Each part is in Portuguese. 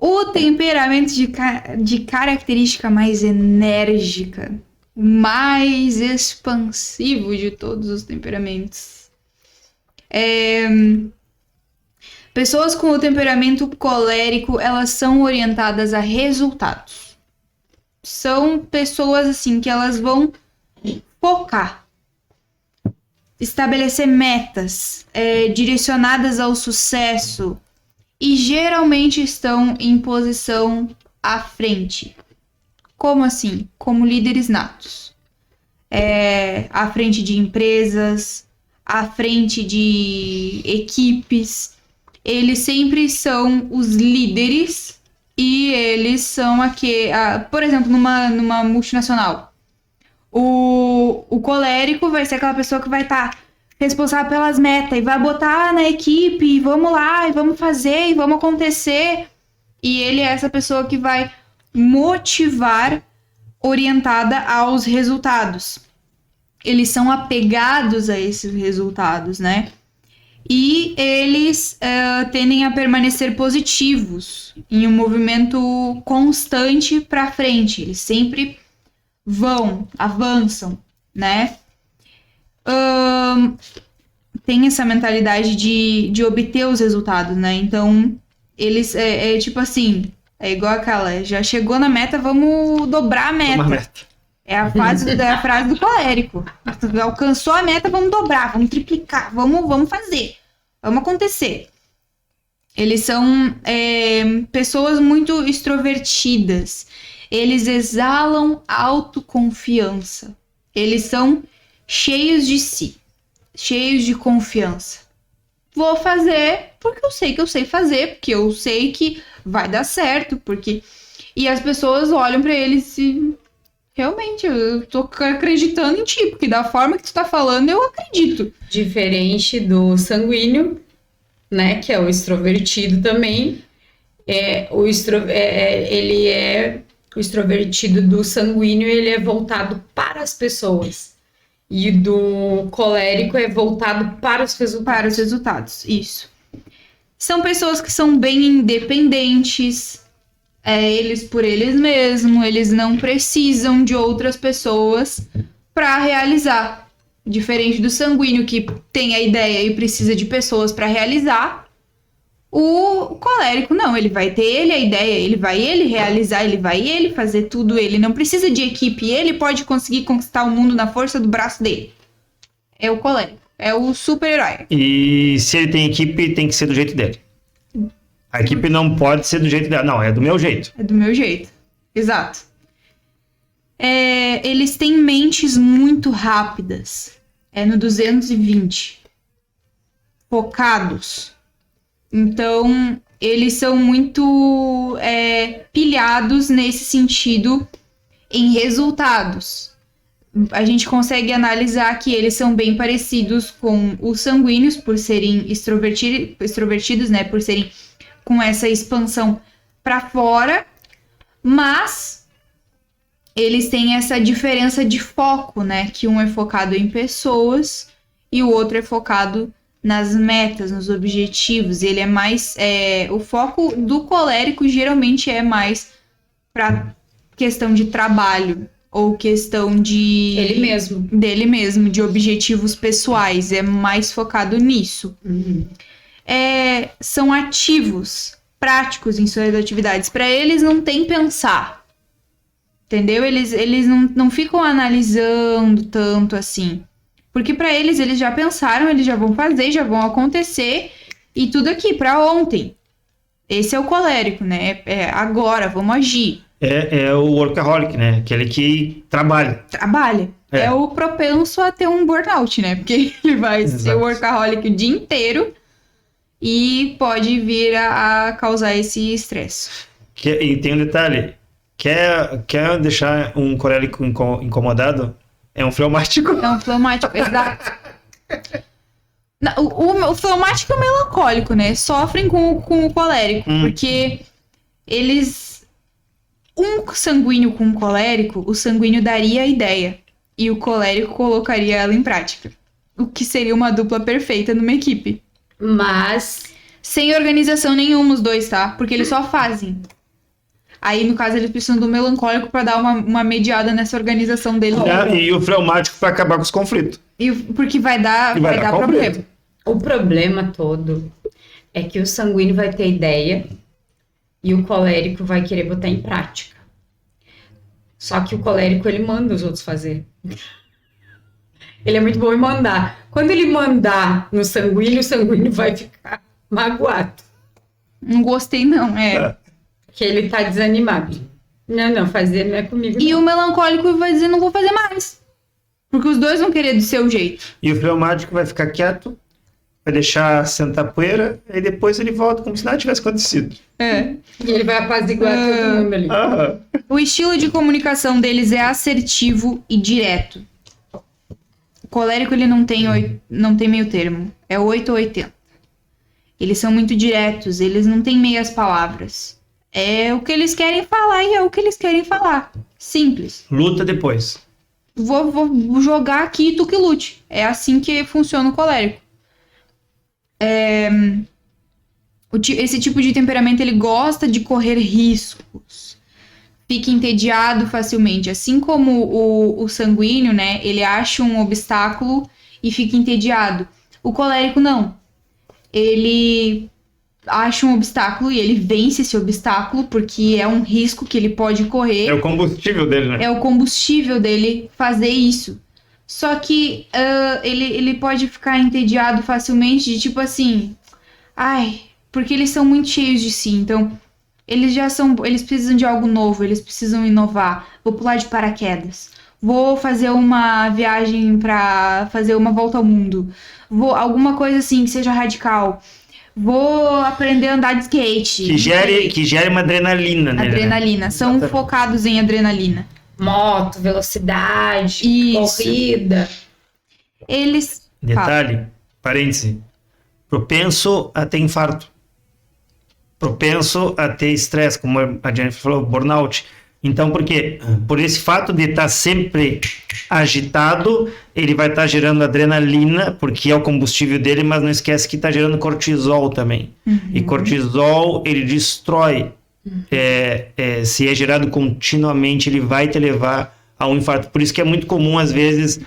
O temperamento de característica mais enérgica, mais expansivo de todos os temperamentos. Pessoas com o temperamento colérico, elas são orientadas a resultados. São pessoas, assim, que elas vão focar. Estabelecer metas direcionadas ao sucesso. E geralmente estão em posição à frente. Como assim? Como líderes natos. À frente de empresas, à frente de equipes. Eles sempre são os líderes e eles são por exemplo, numa multinacional. O colérico vai ser aquela pessoa que vai estar responsável pelas metas e vai botar na equipe e vamos lá, e vamos fazer, e vamos acontecer. E ele é essa pessoa que vai motivar, orientada aos resultados. Eles são apegados a esses resultados, né? E eles tendem a permanecer positivos em um movimento constante para frente. Eles sempre avançam, né? Tem essa mentalidade de obter os resultados, né? Então, eles tipo assim, é igual aquela, já chegou na meta, vamos dobrar a meta. É a frase do colérico. Alcançou a meta, vamos dobrar, vamos triplicar, vamos fazer, vamos acontecer. Eles são pessoas muito extrovertidas. Eles exalam autoconfiança. Eles são cheios de si, cheios de confiança. Vou fazer porque eu sei que eu sei fazer, porque eu sei que vai dar certo, porque... E as pessoas olham pra eles e... Realmente, eu tô acreditando em ti, porque da forma que tu tá falando, eu acredito. Diferente do sanguíneo, né, que é o extrovertido também. O extrovertido do sanguíneo, ele é voltado para as pessoas. E do colérico é voltado para os resultados. Para os resultados, isso. São pessoas que são bem independentes, eles por eles mesmos, eles não precisam de outras pessoas para realizar. Diferente do sanguíneo, que tem a ideia e precisa de pessoas para realizar, o colérico não, ele vai ter a ideia, ele vai realizar, ele vai fazer tudo, ele não precisa de equipe, ele pode conseguir conquistar o mundo na força do braço dele. É o colérico, é o super-herói. E se ele tem equipe, tem que ser do jeito dele. A equipe não pode ser do jeito dela, não, é do meu jeito. É do meu jeito, exato. Eles têm mentes muito rápidas, no 220, focados. Então, eles são muito pilhados nesse sentido em resultados. A gente consegue analisar que eles são bem parecidos com os sanguíneos, por serem extrovertidos, né? Por serem com essa expansão para fora, mas eles têm essa diferença de foco, né? Que um é focado em pessoas e o outro é focado nas metas, nos objetivos. Ele é mais... o foco do colérico geralmente é mais para questão de trabalho ou questão de... Dele mesmo, de objetivos pessoais. É mais focado nisso. Uhum. São ativos, práticos em suas atividades. Para eles não tem pensar. Entendeu? Eles não ficam analisando tanto assim. Porque para eles já pensaram, eles já vão fazer, já vão acontecer. E tudo aqui, para ontem. Esse é o colérico, né? Agora, vamos agir. É o workaholic, né? Aquele que trabalha. Trabalha. É o propenso a ter um burnout, né? Porque ele vai ser workaholic o dia inteiro e pode vir a causar esse estresse. E tem um detalhe. Quer deixar um colérico incomodado? É um fleumático. É um fleumático, exato. O fleumático é o melancólico, né? Sofrem com o colérico, porque eles... Um sanguíneo com um colérico, o sanguíneo daria a ideia e o colérico colocaria ela em prática. O que seria uma dupla perfeita numa equipe. Mas Sem organização nenhuma os dois, tá? Porque eles só fazem. Aí, no caso, eles precisam do melancólico pra dar uma mediada nessa organização deles. E o fleumático para acabar com os conflitos. Porque vai dar problema. conflito. O problema todo é que o sanguíneo vai ter ideia e o colérico vai querer botar em prática. Só que o colérico, ele manda os outros fazer. Ele é muito bom em mandar. Quando ele mandar no sanguíneo, o sanguíneo vai ficar magoado. Não gostei, não. Porque ele tá desanimado. Não, fazer não é comigo. E não. o melancólico vai dizer, não vou fazer mais. Porque os dois vão querer do seu jeito. E o fleumático vai ficar quieto, vai deixar sentar poeira, e depois ele volta como se nada tivesse acontecido. É. E ele vai apaziguar todo mundo ali. O estilo de comunicação deles é assertivo e direto. O colérico, ele não tem meio termo. É 8 ou 80. Eles são muito diretos, eles não têm meias palavras. É o que eles querem falar e é o que eles querem falar. Simples. Luta depois. Vou jogar aqui e tu que lute. É assim que funciona o colérico. Esse tipo de temperamento, ele gosta de correr riscos. Fica entediado facilmente. Assim como o sanguíneo, né? Ele acha um obstáculo e fica entediado. O colérico, não. Ele acha um obstáculo e ele vence esse obstáculo porque é um risco que ele pode correr. É o combustível dele, né? É o combustível dele fazer isso. Só que ele pode ficar entediado facilmente de tipo assim... Ai, porque eles são muito cheios de si. Então, eles precisam de algo novo. Eles precisam inovar. Vou pular de paraquedas. Vou fazer uma viagem pra fazer uma volta ao mundo. Alguma coisa assim que seja radical. Vou aprender a andar de skate. Que gere uma adrenalina, né? Adrenalina. São Exatamente. focados em adrenalina. Moto, velocidade, Isso. corrida. Eles... Detalhe, parêntese. Propenso a ter infarto. Propenso a ter estresse, como a Jennifer falou, burnout. Então, por quê? Por esse fato de estar sempre agitado, ele vai estar gerando adrenalina, porque é o combustível dele, mas não esquece que está gerando cortisol também. E cortisol, ele destrói. Se é gerado continuamente, ele vai te levar a um infarto. Por isso que é muito comum, às vezes,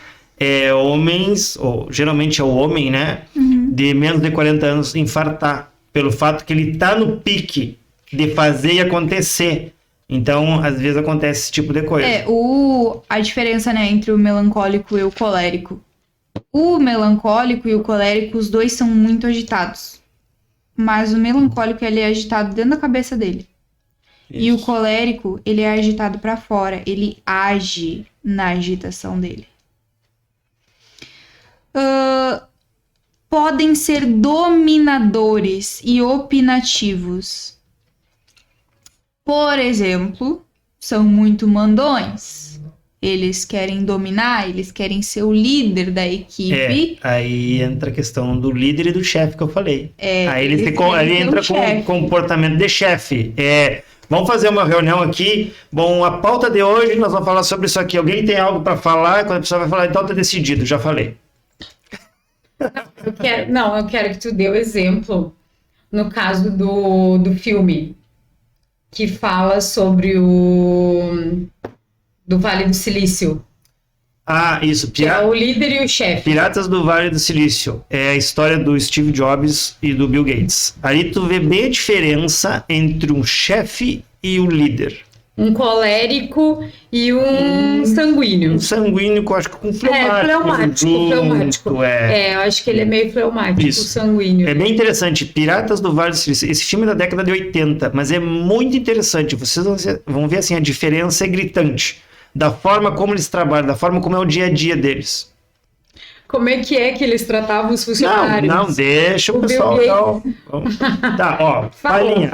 homens, ou geralmente é o homem, né? De menos de 40 anos, infartar. Pelo fato que ele está no pique de fazer e acontecer. Então, às vezes acontece esse tipo de coisa. A diferença, né, entre o melancólico e o colérico. O melancólico e o colérico, os dois são muito agitados. Mas o melancólico, ele é agitado dentro da cabeça dele. E o colérico, ele é agitado pra fora. Ele age na agitação dele. Podem ser dominadores e opinativos. Por exemplo, são muito mandões. Eles querem dominar, eles querem ser o líder da equipe. Aí entra a questão do líder e do chefe que eu falei. Aí ele entra com o comportamento de chefe. Vamos fazer uma reunião aqui. Bom, a pauta de hoje nós vamos falar sobre isso aqui. Alguém tem algo para falar? Quando a pessoa vai falar, então tá decidido, já falei. Eu quero que tu dê o exemplo no caso do filme que fala sobre do Vale do Silício. Isso. Que é o líder e o chefe. Piratas do Vale do Silício. É a história do Steve Jobs e do Bill Gates. Aí tu vê bem a diferença entre um chefe e um líder. Um colérico e um sanguíneo. Um sanguíneo, eu acho que com fleumático. Fleumático. Eu acho que ele é meio fleumático, Isso. o sanguíneo. É bem interessante. Piratas do Vale do Silício. Esse filme é da década de 80, mas é muito interessante. Vocês vão ver assim, a diferença é gritante. Da forma como eles trabalham, da forma como é o dia a dia deles. Como é que eles tratavam os funcionários? Não, deixa o pessoal. Tá, palhinha.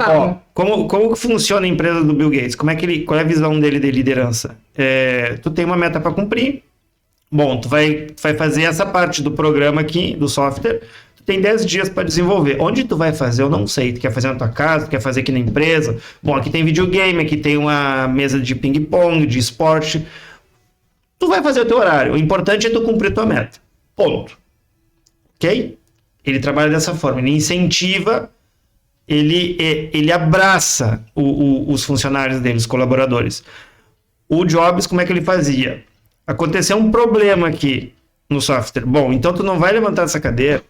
Como que funciona a empresa do Bill Gates? Qual é a visão dele de liderança? Tu tem uma meta para cumprir. Bom, tu vai fazer essa parte do programa aqui, do software. Tu tem 10 dias para desenvolver. Onde tu vai fazer? Eu não sei. Tu quer fazer na tua casa? Tu quer fazer aqui na empresa? Bom, aqui tem videogame, aqui tem uma mesa de ping-pong, de esporte. Tu vai fazer o teu horário. O importante é tu cumprir tua meta. Ponto. Ok? Ele trabalha dessa forma. Ele incentiva ele abraça os funcionários dele, os colaboradores. O Jobs, como é que ele fazia? Aconteceu um problema aqui no software. Bom, então tu não vai levantar essa cadeira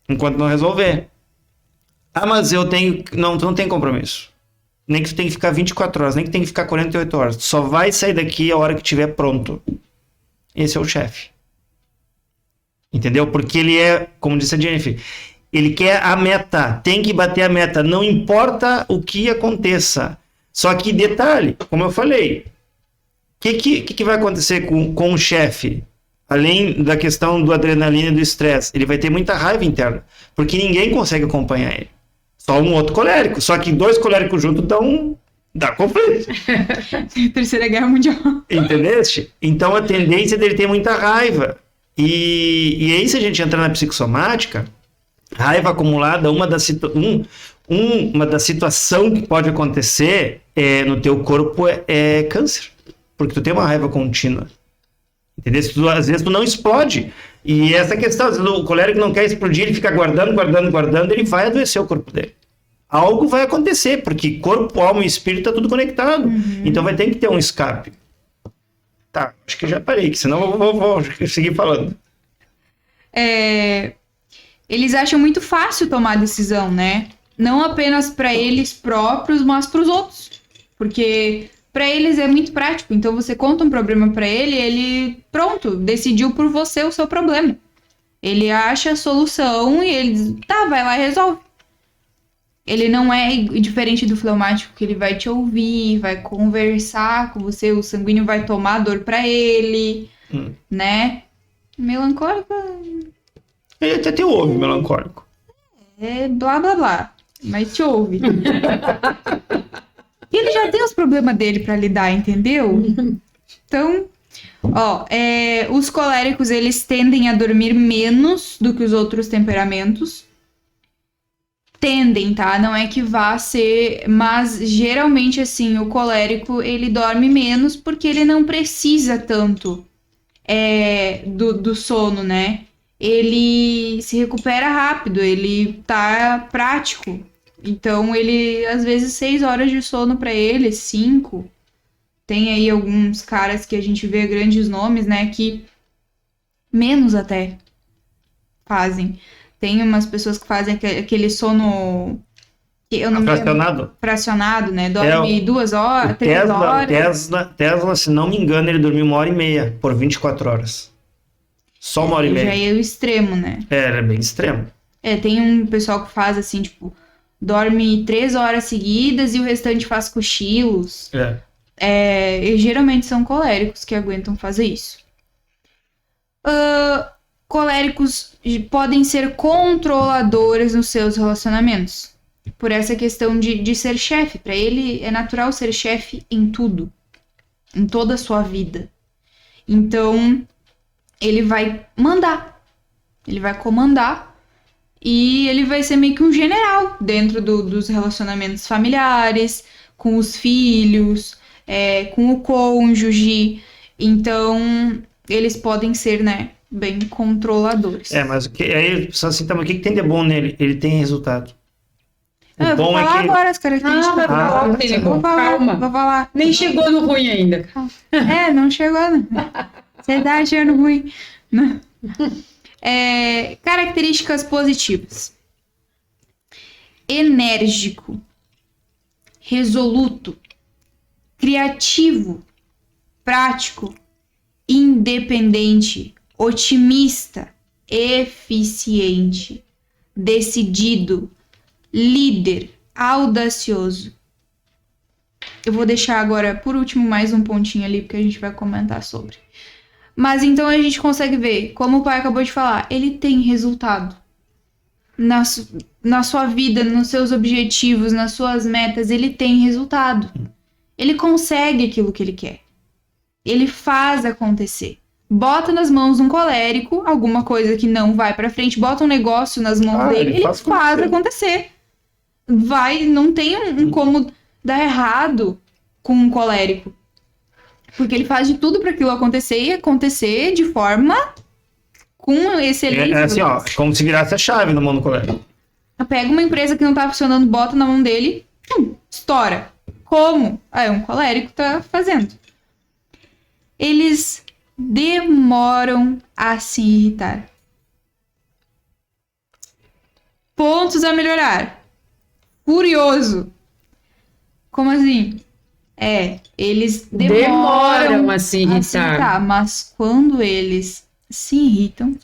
enquanto não resolver. Ah, mas eu tenho... Não, tu não tem compromisso. Nem que tu tem que ficar 24 horas, nem que tem que ficar 48 horas. Tu só vai sair daqui a hora que estiver pronto. Esse é o chefe. Entendeu? Porque ele é, como disse a Jennifer, ele quer a meta, tem que bater a meta, não importa o que aconteça. Só que, detalhe, como eu falei, o que vai acontecer com o chefe? Além da questão do adrenalina e do estresse, ele vai ter muita raiva interna, porque ninguém consegue acompanhar ele. Só um outro colérico. Só que 2 coléricos juntos dá conflito. Terceira Guerra Mundial. Entendeste? Então a tendência dele ter muita raiva. E aí, se a gente entrar na psicossomática, raiva acumulada, uma das situações que pode acontecer no teu corpo é câncer. Porque tu tem uma raiva contínua. Entendeu? Às vezes tu não explode. E essa questão, às vezes o colérico não quer explodir, ele fica guardando, ele vai adoecer o corpo dele. Algo vai acontecer, porque corpo, alma e espírito tá tudo conectado. Então vai ter que ter um escape. Tá, acho que já parei, que senão eu vou seguir falando. Eles acham muito fácil tomar decisão, né? Não apenas para eles próprios, mas para os outros. Porque para eles é muito prático. Então você conta um problema para ele, pronto, decidiu por você o seu problema. Ele acha a solução e ele diz, tá, vai lá e resolve. Ele não é diferente do fleumático, que ele vai te ouvir, vai conversar com você, o sanguíneo vai tomar dor para ele, né? Melancólico... Ele até te ouve, melancólico. É blá, blá, blá. Mas te ouve. E ele já tem os problemas dele pra lidar, entendeu? Então, os coléricos, eles tendem a dormir menos do que os outros temperamentos. Tendem, tá? Não é que vá ser... Mas, geralmente, assim, o colérico, ele dorme menos porque ele não precisa tanto do sono, né? Ele se recupera rápido, ele tá prático. Então, ele, às vezes, 6 horas de sono pra ele, 5. Tem aí alguns caras que a gente vê grandes nomes, né, que menos até fazem. Tem umas pessoas que fazem aquele sono... Eu não fracionado, né? Dorme 2 horas, 3 horas. Tesla, se não me engano, ele dormiu 1h30 por 24 horas. Só 1h30. Já é o extremo, né? É bem extremo. Tem um pessoal que faz assim, tipo, dorme 3 horas seguidas e o restante faz cochilos. E geralmente são coléricos que aguentam fazer isso. Coléricos podem ser controladores nos seus relacionamentos. Por essa questão de ser chefe. Para ele é natural ser chefe em tudo. Em toda a sua vida. Então, ele vai mandar. Ele vai comandar. E ele vai ser meio que um general dentro dos relacionamentos familiares, com os filhos, com o cônjuge. Então, eles podem ser, né, bem controladores. Mas aí, só assim, o que tem de bom nele? Ele tem resultado. Eu vou falar agora as características. Vou falar. Nem chegou no ruim ainda. Não chegou. Não. Você tá achando ruim. Não. Características positivas. Enérgico. Resoluto. Criativo. Prático. Independente. Otimista. Eficiente. Decidido. Líder, audacioso. Eu vou deixar agora, por último, mais um pontinho ali, porque a gente vai comentar sobre. Mas então a gente consegue ver, como o pai acabou de falar, ele tem resultado. Na sua vida, nos seus objetivos, nas suas metas, ele tem resultado. Ele consegue aquilo que ele quer. Ele faz acontecer. Bota nas mãos de um colérico, alguma coisa que não vai pra frente, bota um negócio nas mãos dele, ele faz acontecer. Não tem como dar errado com um colérico. Porque ele faz de tudo para aquilo acontecer e acontecer de forma com excelência. Como se virasse a chave no mundo colérico. Pega uma empresa que não tá funcionando, bota na mão dele, estoura. Como? Um colérico tá fazendo. Eles demoram a se irritar. Pontos a melhorar. Furioso. Como assim? Eles demoram a se irritar. mas quando eles se irritam,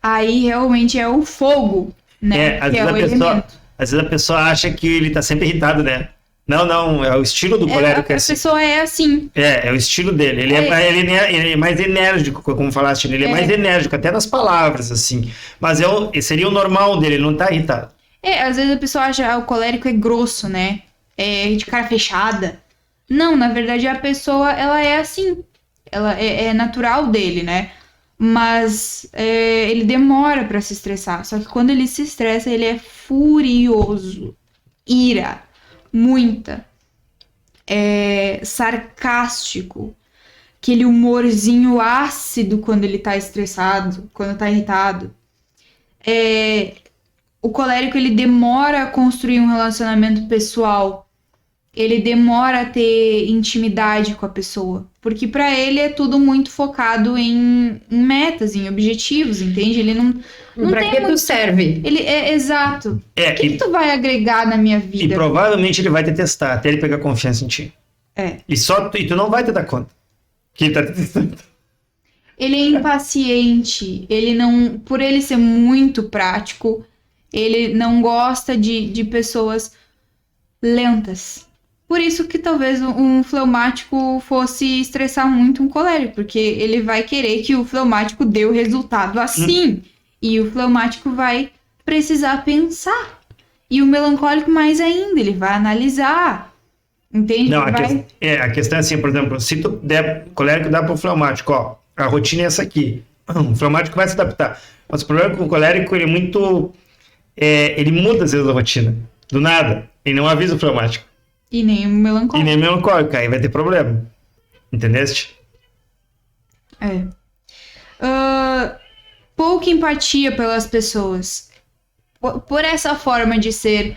aí realmente é o fogo, né? Às Que é o vezes elemento. às vezes a pessoa acha que ele tá sempre irritado, né? Não, é o estilo do colérico. A pessoa é assim. É o estilo dele. Ele é mais enérgico, como falaste, ele é mais enérgico, até nas palavras, assim. Mas seria o normal dele, ele não tá irritado. Às vezes a pessoa acha o colérico é grosso, né? É de cara fechada. Não, na verdade a pessoa, ela é assim. Ela é natural dele, né? Mas ele demora pra se estressar. Só que quando ele se estressa, ele é furioso. Ira. Muita. Sarcástico. Aquele humorzinho ácido quando ele tá estressado, quando tá irritado. O colérico, ele demora a construir um relacionamento pessoal. Ele demora a ter intimidade com a pessoa. Porque pra ele é tudo muito focado em metas, em objetivos, entende? Ele não Pra tem que muito... tu serve? Ele exato. O que tu vai agregar na minha vida? E provavelmente ele vai te testar, até ele pegar confiança em ti. E tu não vai te dar conta que ele tá te testando. Ele é impaciente. Ele não... Por ele ser muito prático, ele não gosta de pessoas lentas. Por isso que talvez um fleumático fosse estressar muito um colérico, porque ele vai querer que o fleumático dê o resultado assim. E o fleumático vai precisar pensar. E o melancólico mais ainda, ele vai analisar. Entende? Não, a questão é assim, por exemplo, se tu der colérico, dá pro fleumático, ó, a rotina é essa aqui. O fleumático vai se adaptar. Mas o problema com o colérico, ele é muito... ele muda às vezes a rotina. Do nada. Ele não avisa o fleumático. E nem o melancólico. Aí vai ter problema. Entendeste? Pouca empatia pelas pessoas. Por essa forma de ser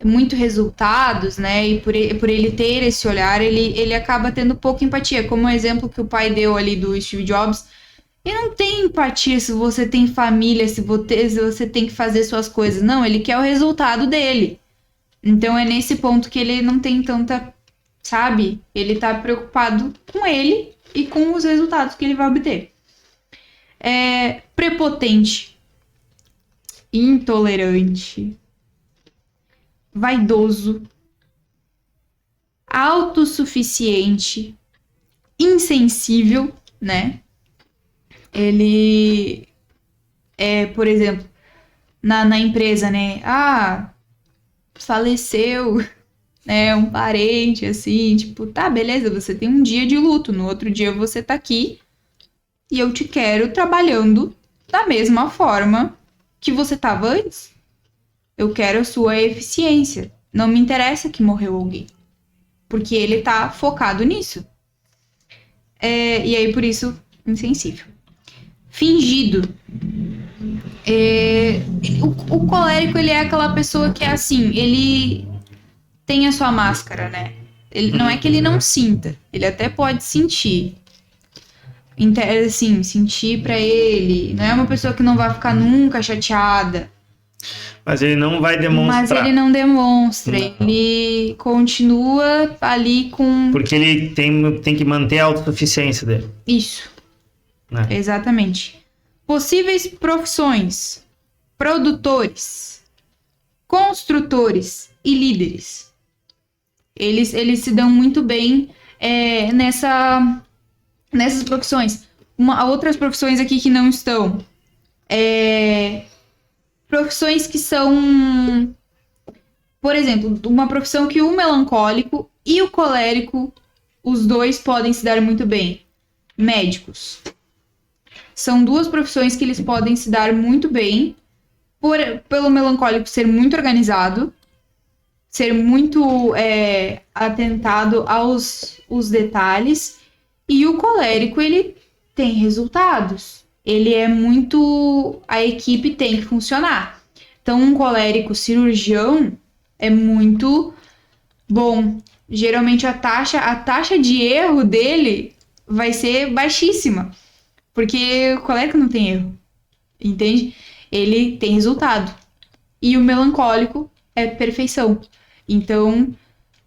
muito resultados, né? E por ele ter esse olhar, ele acaba tendo pouca empatia. Como o exemplo que o pai deu ali do Steve Jobs. Ele não tem empatia se você tem família, se você tem que fazer suas coisas. Não, ele quer o resultado dele. Então é nesse ponto que ele não tem tanta, sabe? Ele tá preocupado com ele e com os resultados que ele vai obter. Prepotente. Intolerante. Vaidoso. Autossuficiente. Insensível, né? Ele por exemplo, na empresa, né? Faleceu, né, um parente, assim, tipo, tá, beleza, você tem um dia de luto, no outro dia você tá aqui e eu te quero trabalhando da mesma forma que você tava antes. Eu quero a sua eficiência. Não me interessa que morreu alguém, porque ele tá focado nisso. E aí, por isso, insensível. Fingido. O colérico, ele é aquela pessoa que é assim, ele tem a sua máscara, né? Ele, não é que ele não sinta, ele até pode sentir. Assim, sentir pra ele. Não é uma pessoa que não vai ficar nunca chateada. Mas ele não vai demonstrar. Mas ele não demonstra. Não. Ele continua ali com... Porque ele tem que manter a autossuficiência dele. Isso. Exatamente. Possíveis profissões: produtores, construtores e líderes. Eles se dão muito bem nessas profissões. Outras profissões aqui que não estão. Profissões que são... Por exemplo, uma profissão que o melancólico e o colérico, os dois podem se dar muito bem. Médicos. São duas profissões que eles podem se dar muito bem, pelo melancólico ser muito organizado, ser muito atentado aos detalhes, e o colérico, ele tem resultados. Ele é muito... A equipe tem que funcionar. Então, um colérico cirurgião é muito bom. Geralmente a taxa de erro dele vai ser baixíssima, porque o colérico não tem erro, entende? Ele tem resultado. E o melancólico é perfeição. Então,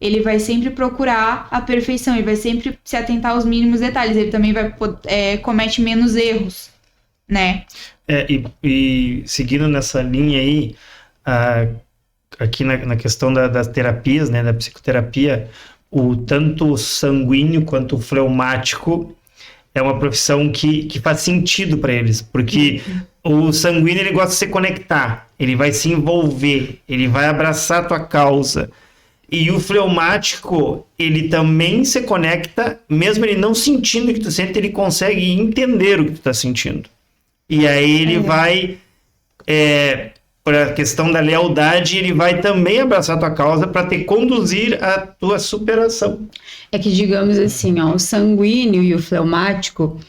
ele vai sempre procurar a perfeição, ele vai sempre se atentar aos mínimos detalhes, ele também vai comete menos erros, né? E seguindo nessa linha aí, aqui na questão das terapias, né, da psicoterapia, o tanto sanguíneo quanto o fleumático é uma profissão que faz sentido para eles, porque o sanguíneo ele gosta de se conectar, ele vai se envolver, ele vai abraçar a tua causa. E o fleumático, ele também se conecta, mesmo ele não sentindo o que tu sente, ele consegue entender o que tu tá sentindo. E aí ele vai, por a questão da lealdade, ele vai também abraçar a tua causa para te conduzir à tua superação. É que, digamos assim, ó, o sanguíneo e o fleumático,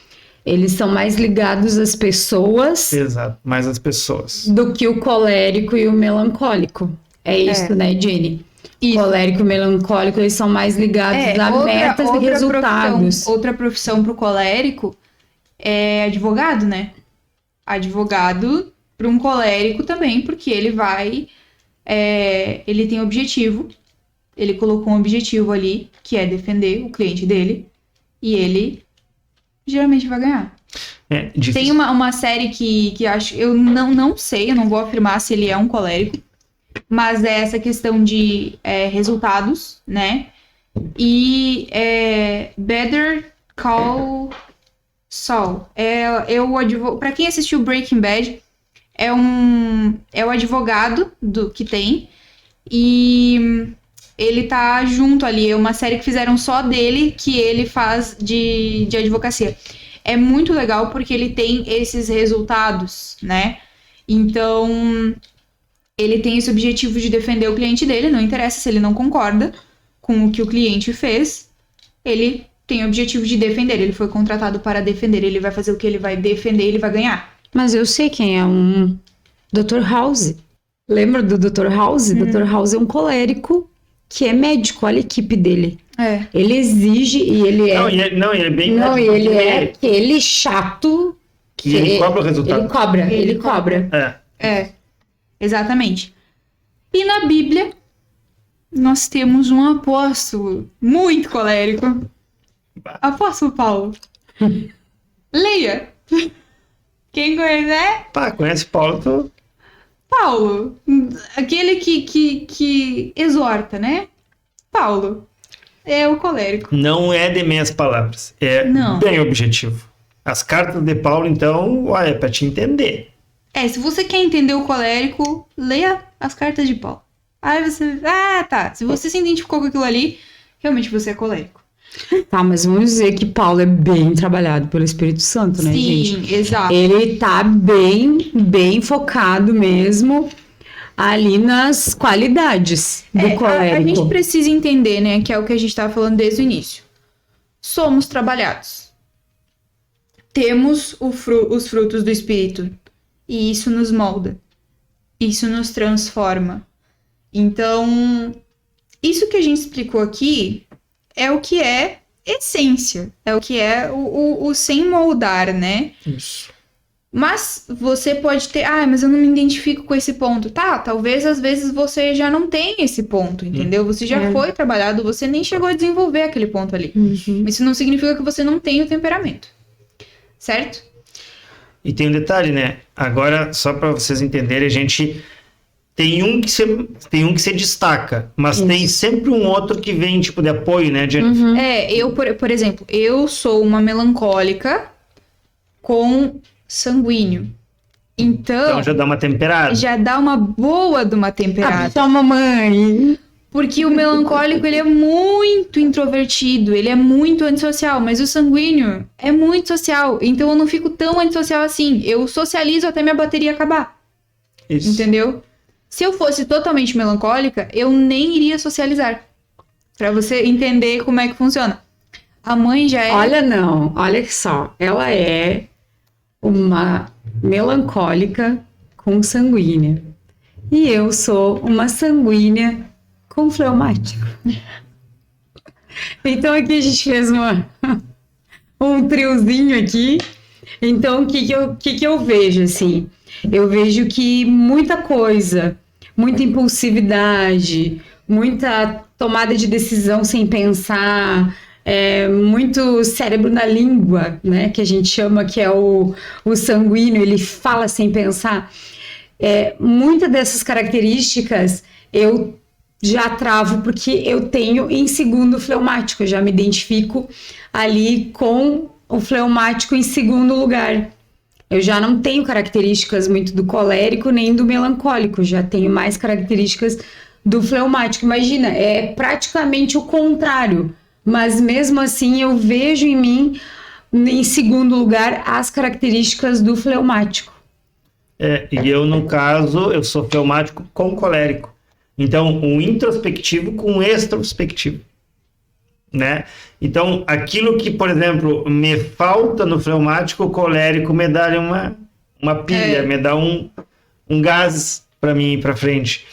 eles são mais ligados às pessoas. Exato, mais as pessoas. Do que o colérico e o melancólico. É isso, né, Jenny? Isso. Colérico e melancólico, eles são mais ligados a metas e resultados. Outra profissão pro colérico é advogado, né? Advogado para um colérico também, porque ele vai... ele tem objetivo, ele colocou um objetivo ali, que é defender o cliente dele, e ele geralmente vai ganhar. Tem uma série que acho... Eu não sei, eu não vou afirmar se ele é um colérico, mas é essa questão de resultados, né? E Better Call Saul. Para quem assistiu Breaking Bad, é o advogado que tem. E ele tá junto ali. É uma série que fizeram só dele, que ele faz de advocacia. É muito legal porque ele tem esses resultados, né? Então... ele tem esse objetivo de defender o cliente dele, não interessa se ele não concorda com o que o cliente fez, ele tem o objetivo de defender, ele foi contratado para defender, ele vai fazer o que ele vai defender, ele vai ganhar. Mas eu sei quem é um Dr. House. Lembra do Dr. House? Dr. House é um colérico que é médico, olha a equipe dele. Ele exige e ele é... Ele é bem... Não, ele é aquele chato... que ele cobra o resultado. Ele cobra. Exatamente. E na Bíblia, nós temos um apóstolo muito colérico. Apóstolo Paulo. Leia. Quem conhece? Conhece Paulo? Paulo. Aquele que exorta, né? Paulo. É o colérico. Não é de meias palavras. Bem objetivo. As cartas de Paulo, então, é para te entender. Se você quer entender o colérico, leia as cartas de Paulo. Aí você... tá. Se você se identificou com aquilo ali, realmente você é colérico. Tá, mas vamos dizer que Paulo é bem trabalhado pelo Espírito Santo, né, gente? Sim, exato. Ele tá bem focado mesmo ali nas qualidades do colérico. A gente precisa entender, né, que é o que a gente tava falando desde o início. Somos trabalhados. Temos os frutos do Espírito. E isso nos molda. Isso nos transforma. Então, isso que a gente explicou aqui é o que é essência. É o que é o sem moldar, né? Isso. Mas você pode ter... mas eu não me identifico com esse ponto. Tá, talvez às vezes você já não tenha esse ponto, entendeu? Você já foi trabalhado, você nem chegou a desenvolver aquele ponto ali. Isso não significa que você não tem o temperamento. Certo? E tem um detalhe, né? Agora, só para vocês entenderem, a gente tem um que se destaca, mas tem sempre um outro que vem, tipo, de apoio, né, Jennifer? Eu, por exemplo, eu sou uma melancólica com sanguíneo. Então já dá uma temperada. Já dá uma boa de uma temperada. Toma, mamãe! Porque o melancólico, ele é muito introvertido, ele é muito antissocial, mas o sanguíneo é muito social, então eu não fico tão antissocial assim. Eu socializo até minha bateria acabar. Isso. Entendeu? Se eu fosse totalmente melancólica, eu nem iria socializar. Pra você entender como é que funciona. A mãe já é... Olha só. Ela é uma melancólica com sanguínea. E eu sou uma sanguínea com fleumático. Então aqui a gente fez um triozinho aqui. Então o que eu vejo assim? Eu vejo que muita coisa, muita impulsividade, muita tomada de decisão sem pensar, muito cérebro na língua, né? Que a gente chama que é o sanguíneo, ele fala sem pensar. Muitas dessas características eu já travo porque eu tenho em segundo fleumático, eu já me identifico ali com o fleumático em segundo lugar. Eu já não tenho características muito do colérico nem do melancólico, já tenho mais características do fleumático. Imagina, é praticamente o contrário, mas mesmo assim eu vejo em mim, em segundo lugar, as características do fleumático. E eu, no caso, eu sou fleumático com colérico. Então, um introspectivo com extrospectivo, né? Então, aquilo que, por exemplo, me falta no fleumático, o colérico me dá uma pilha, me dá um gás para mim ir para frente.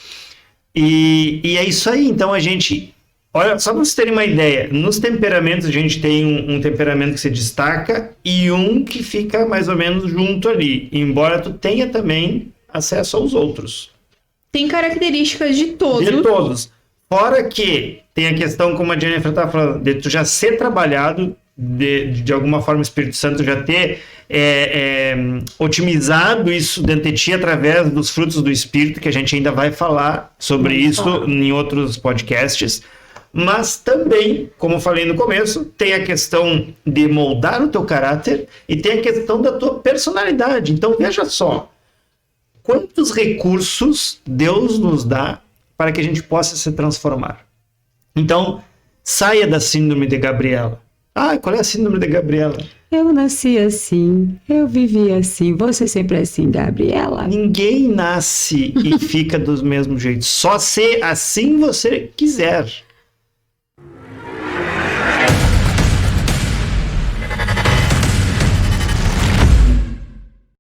E é isso aí. Então, a gente... Olha, só para vocês terem uma ideia, nos temperamentos a gente tem um temperamento que se destaca e um que fica mais ou menos junto ali, embora tu tenha também acesso aos outros. Tem características de todos. De todos. Fora que tem a questão, como a Jennifer estava falando, de tu já ser trabalhado, de alguma forma o Espírito Santo já ter otimizado isso dentro de ti através dos frutos do Espírito, que a gente ainda vai falar sobre isso em outros podcasts. Mas também, como eu falei no começo, tem a questão de moldar o teu caráter e tem a questão da tua personalidade. Então, veja só, quantos recursos Deus nos dá para que a gente possa se transformar. Então, saia da síndrome de Gabriela. Qual é a síndrome de Gabriela? Eu nasci assim, eu vivi assim, você sempre é assim, Gabriela. Ninguém nasce e fica do mesmo jeito. Só se assim você quiser.